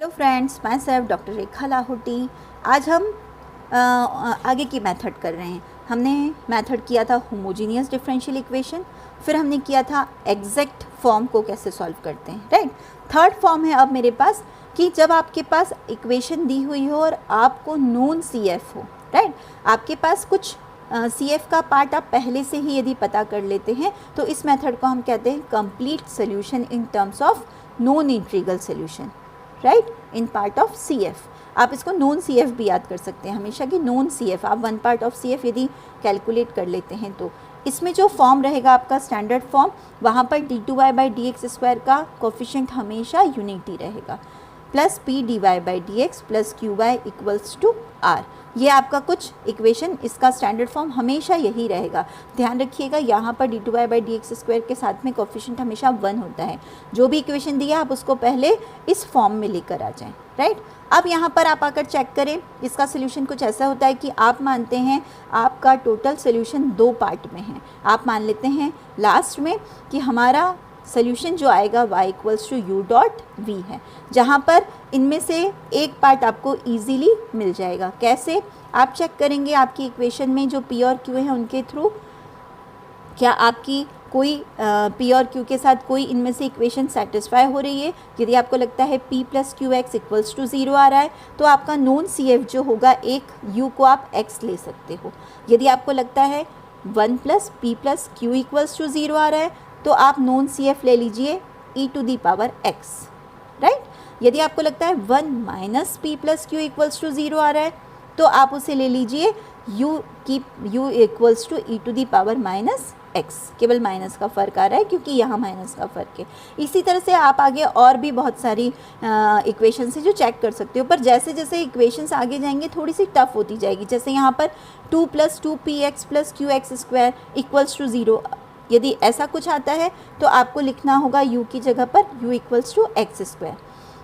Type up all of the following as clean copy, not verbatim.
Hello friends, myself doctor Rekha Lahoti. आज हम आगे की मेथड कर रहे हैं। हमने मेथड किया था होमोजीनियस डिफरेंशियल इक्वेशन, फिर हमने किया था एग्जैक्ट फॉर्म को कैसे सॉल्व करते हैं, राइट। थर्ड फॉर्म है अब मेरे पास कि जब आपके पास इक्वेशन दी हुई हो और आपको नोन सी एफ हो, राइट। आपके पास कुछ सी एफ का पार्ट आप पहले से ही यदि पता कर लेते हैं तो इस मेथड को हम कहते हैं complete solution in terms of non integral solution, right, in part of C F. आप इसको नॉन सी एफ भी याद कर सकते हैं हमेशा कि नॉन सी एफ, आप one part of C F यदि कैलकुलेट कर लेते हैं तो इसमें जो फॉर्म रहेगा आपका स्टैंडर्ड फॉर्म, वहाँ पर d2y/dx² का कोफिशिएंट हमेशा यूनिटी रहेगा, plus p dy/dx plus qy equals to r। ये आपका कुछ इक्वेशन, इसका स्टैंडर्ड फॉर्म हमेशा यही रहेगा। ध्यान रखिएगा, यहाँ पर d2y/dx² के साथ में कोफिशिएंट हमेशा 1 होता है। जो भी इक्वेशन दिया आप उसको पहले इस फॉर्म में लेकर आ जाएं, राइट। अब यहाँ पर आप आकर चेक करें, इसका सोल्यूशन कुछ ऐसा होता है कि आप मानते हैं आपका टोटल सोल्यूशन 2 पार्ट में है। आप मान लेते हैं लास्ट में कि हमारा सोल्यूशन जो आएगा y equals to u dot v है, जहाँ पर इनमें से एक पार्ट आपको इजीली मिल जाएगा। कैसे आप चेक करेंगे आपकी इक्वेशन में जो p और q हैं उनके थ्रू, क्या आपकी कोई p और q के साथ कोई इनमें से इक्वेशन सेटिस्फाई हो रही है। यदि आपको लगता है p plus Q X equals to 0 आ रहा है तो आपका नॉन सी एफ जो होगा एक u को आप x ले सकते हो। यदि आपको लगता है 1 plus p plus Q equals to 0 आ रहा है तो आप नॉन सी एफ ले लीजिए e⁻x, राइट। यदि आपको लगता है 1 minus p plus Q equals to 0 आ रहा है तो आप उसे ले लीजिए u इक्वल्स टू e⁻x। केवल माइनस का फ़र्क आ रहा है क्योंकि यहाँ माइनस का फ़र्क है। इसी तरह से आप आगे और भी बहुत सारी इक्वेशंस है जो चेक कर सकते हो, पर जैसे जैसे इक्वेशंस आगे जाएंगे थोड़ी सी टफ होती जाएगी। जैसे यहाँ पर 2 plus 2px plus qx² equals to 0, यदि ऐसा कुछ आता है तो आपको लिखना होगा u की जगह पर u इक्वल्स टू x²।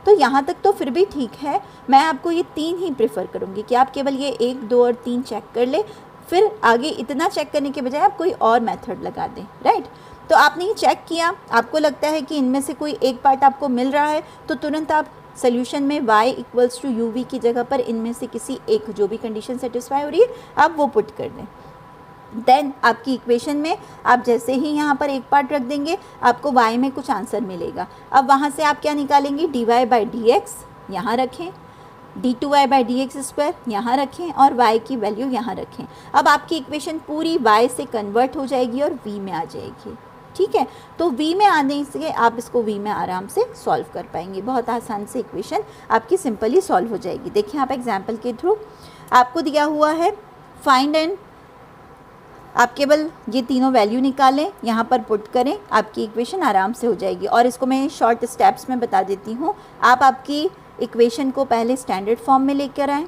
तो यहाँ तक तो फिर भी ठीक है। मैं आपको ये 3 ही प्रेफर करूँगी कि आप केवल ये 1, 2 और 3 चेक कर ले, फिर आगे इतना चेक करने के बजाय आप कोई और मेथड लगा दें, राइट। तो आपने ये चेक किया, आपको लगता है कि इनमें से कोई एक पार्ट आपको मिल रहा है तो तुरंत आप सोल्यूशन में y इक्वल्स टू uv की जगह पर इनमें से किसी एक जो भी कंडीशन सेटिस्फाई हो रही है आप वो पुट कर दें। देन आपकी इक्वेशन में आप जैसे ही यहाँ पर एक पार्ट रख देंगे आपको y में कुछ आंसर मिलेगा। अब वहाँ से आप क्या निकालेंगे, dy/dx यहाँ रखें, d2y/dx² यहाँ रखें और y की वैल्यू यहाँ रखें। अब आपकी इक्वेशन पूरी y से कन्वर्ट हो जाएगी और v में आ जाएगी, ठीक है। तो v में आने से आप इसको v में आराम से सॉल्व कर पाएंगे। बहुत आसान से इक्वेशन आपकी सिंपली सॉल्व हो जाएगी। देखिए आप एग्जाम्पल के थ्रू आपको दिया हुआ है फाइंड एंड, आप केवल ये तीनों वैल्यू निकालें, यहाँ पर पुट करें, आपकी इक्वेशन आराम से हो जाएगी। और इसको मैं शॉर्ट स्टेप्स में बता देती हूँ। आप आपकी इक्वेशन को पहले स्टैंडर्ड फॉर्म में लेकर आएँ।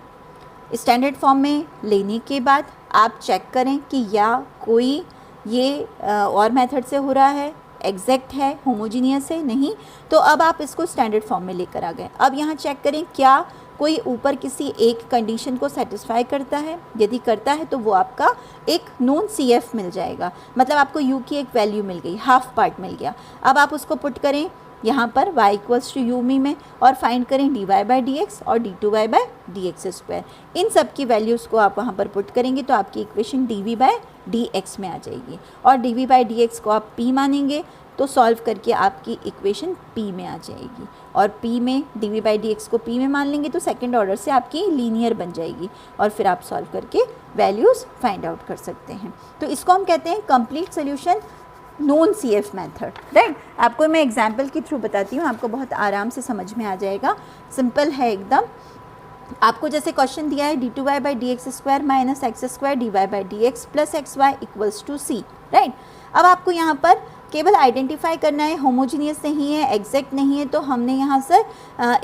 स्टैंडर्ड फॉर्म में लेने के बाद आप चेक करें कि या कोई ये और मेथड से हो रहा है, एग्जैक्ट है, होमोजीनियस है, नहीं, तो अब आप इसको स्टैंडर्ड फॉर्म में लेकर आ गए। अब यहाँ चेक करें क्या कोई ऊपर किसी एक कंडीशन को सेटिस्फाई करता है। यदि करता है तो वो आपका एक नॉन सी एफ मिल जाएगा, मतलब आपको u की एक वैल्यू मिल गई, हाफ पार्ट मिल गया। अब आप उसको पुट करें यहाँ पर y इक्वल्स टू u में और फाइंड करें dy/dx और d2y/dx²। इन सब की वैल्यूज़ को आप वहाँ पर पुट करेंगे तो आपकी इक्वेशन dv/dx में आ जाएगी और dv/dx को आप p मानेंगे तो सॉल्व करके आपकी इक्वेशन p में आ जाएगी। और p में dv/dx को p में मान लेंगे तो सेकंड ऑर्डर से आपकी लीनियर बन जाएगी और फिर आप सॉल्व करके वैल्यूज़ फाइंड आउट कर सकते हैं। तो इसको हम कहते हैं complete solution non C F method, right. आपको मैं एग्जाम्पल के थ्रू बताती हूँ, आपको बहुत आराम से समझ में आ जाएगा। सिंपल है एकदम। आपको जैसे क्वेश्चन दिया है d2y/dx² minus x² dy/dx plus xy equals to c, right. अब आपको यहाँ पर केवल आइडेंटिफाई करना है होमोजीनियस नहीं है, एग्जैक्ट नहीं है, तो हमने यहाँ से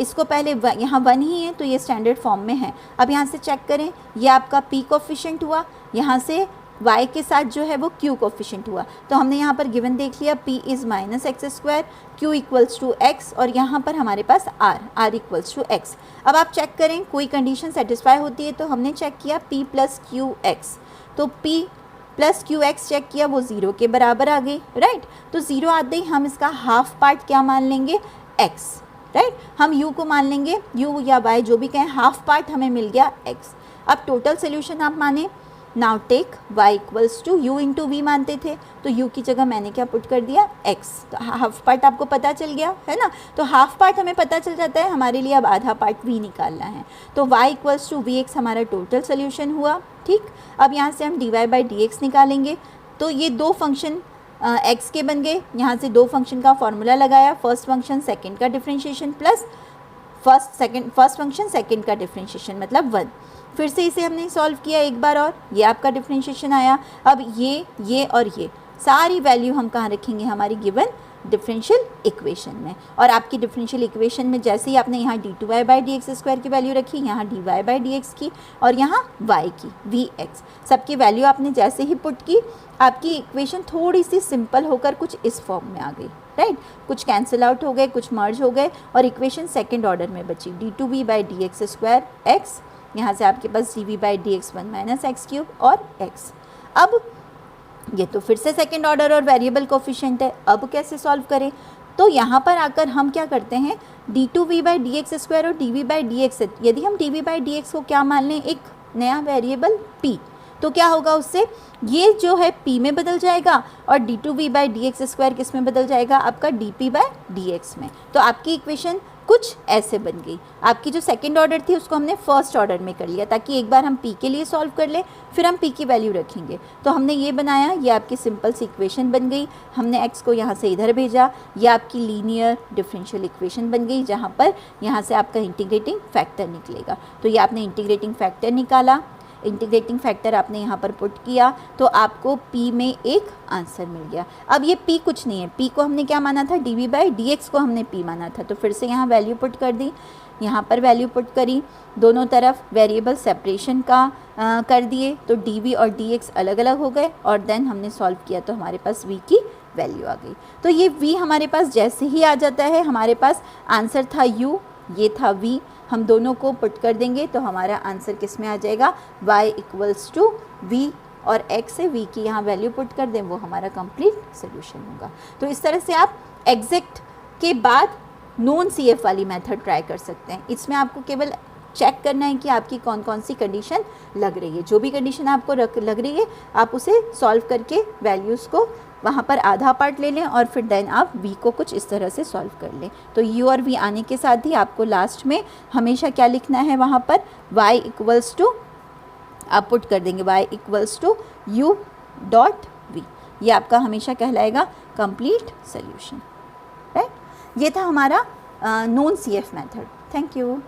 इसको पहले यहाँ 1 ही है तो ये स्टैंडर्ड फॉर्म में है। अब यहाँ से चेक करें, ये आपका p कोफिशिएंट हुआ, यहाँ से y के साथ जो है वो q कोफिशिएंट हुआ। तो हमने यहाँ पर गिवन देख लिया p is minus x², q equals to x और यहाँ पर हमारे पास r इक्वल्स टू x। अब आप चेक करें कोई कंडीशन सेटिस्फाई होती है तो हमने चेक किया p प्लस क्यू एक्स, तो p plus Q X check किया वो 0 के बराबर आ गई, राइट। तो 0 आते ही हम इसका हाफ पार्ट क्या मान लेंगे, x, राइट। हम u को मान लेंगे, u या y जो भी कहें, हाफ पार्ट हमें मिल गया x। अब टोटल सोल्यूशन आप माने, now take y equals to u into V मानते थे, तो u की जगह मैंने क्या पुट कर दिया, x। तो हाफ पार्ट आपको पता चल गया है ना, तो हाफ पार्ट हमें पता चल जाता है, हमारे लिए अब आधा पार्ट v निकालना है। तो y equals to V X हमारा टोटल सोल्यूशन हुआ, ठीक। अब यहाँ से हम dy बाई डी एक्स निकालेंगे, तो ये दो फंक्शन x के बन गए, यहाँ से दो फंक्शन का फॉर्मूला लगाया, फर्स्ट फंक्शन सेकेंड का differentiation plus first function second का डिफ्रेंशिएशन मतलब 1। फिर से इसे हमने सॉल्व किया एक बार और, ये आपका डिफ्रेंशिएशन आया। अब ये और ये सारी वैल्यू हम कहाँ रखेंगे, हमारी गिवन डिफरेंशियल इक्वेशन में। और आपकी डिफरेंशियल इक्वेशन में जैसे ही आपने यहाँ d2y by D x square की वैल्यू रखी, यहाँ dy बाई डी एक्स की, और यहाँ y की vx, सबकी वैल्यू आपने जैसे ही पुट की, आपकी इक्वेशन थोड़ी सी सिंपल होकर कुछ इस फॉर्म में आ गई, राइट। कुछ कैंसिल आउट हो गए, कुछ मर्ज हो गए, और इक्वेशन सेकेंड ऑर्डर में बची d2v by D x square x, यहाँ से आपके पास dv by D x 1 minus x cube और x। अब ये तो फिर से सेकेंड ऑर्डर और वेरिएबल कोफिशिएंट है, अब कैसे सॉल्व करें। तो यहाँ पर आकर हम क्या करते हैं, d2v by D x square और dv बाई डी एक्स, यदि हम dv बाई डी एक्स को क्या मान लें, एक नया वेरिएबल p, तो क्या होगा उससे, ये जो है p में बदल जाएगा और d2v by D x square किस में बदल जाएगा, आपका dp बाई डी एक्स में। तो आपकी इक्वेशन कुछ ऐसे बन गई। आपकी जो सेकंड ऑर्डर थी उसको हमने फर्स्ट ऑर्डर में कर लिया, ताकि एक बार हम p के लिए सॉल्व कर ले, फिर हम p की वैल्यू रखेंगे। तो हमने ये बनाया, ये आपकी सिंपल सी इक्वेशन बन गई। हमने x को यहाँ से इधर भेजा, ये आपकी लीनियर डिफरेंशियल इक्वेशन बन गई, जहाँ पर यहाँ से आपका इंटीग्रेटिंग फैक्टर निकलेगा। तो ये आपने इंटीग्रेटिंग फैक्टर निकाला, इंटीग्रेटिंग फैक्टर आपने यहाँ पर पुट किया, तो आपको p में एक आंसर मिल गया। अब ये p कुछ नहीं है, p को हमने क्या माना था, dv बाई डी एक्स को हमने p माना था, तो फिर से यहाँ वैल्यू पुट कर दी, यहाँ पर वैल्यू पुट करी, दोनों तरफ वेरिएबल सेपरेशन का कर दिए, तो dv और dx अलग अलग हो गए, और देन हमने सॉल्व किया तो हमारे पास v की वैल्यू आ गई। तो ये v हमारे पास जैसे ही आ जाता है, हमारे पास आंसर था u, ये था v, हम दोनों को पुट कर देंगे तो हमारा आंसर किस में आ जाएगा, y इक्वल्स टू v, और x से v की यहाँ वैल्यू पुट कर दें, वो हमारा कंप्लीट सोल्यूशन होगा। तो इस तरह से आप एग्जैक्ट के बाद नॉन CF वाली मेथड ट्राई कर सकते हैं। इसमें आपको केवल चेक करना है कि आपकी कौन कौन सी कंडीशन लग रही है। जो भी कंडीशन आपको लग रही है, आप उसे सॉल्व करके वैल्यूज़ को वहाँ पर आधा पार्ट ले लें, और फिर देन आप v को कुछ इस तरह से सॉल्व कर लें। तो u और v आने के साथ ही आपको लास्ट में हमेशा क्या लिखना है, वहाँ पर y इक्वल्स टू, आप पुट कर देंगे y equals to u dot v, ये आपका हमेशा कहलाएगा कंप्लीट सोल्यूशन, राइट। ये था हमारा non CF method. Thank you.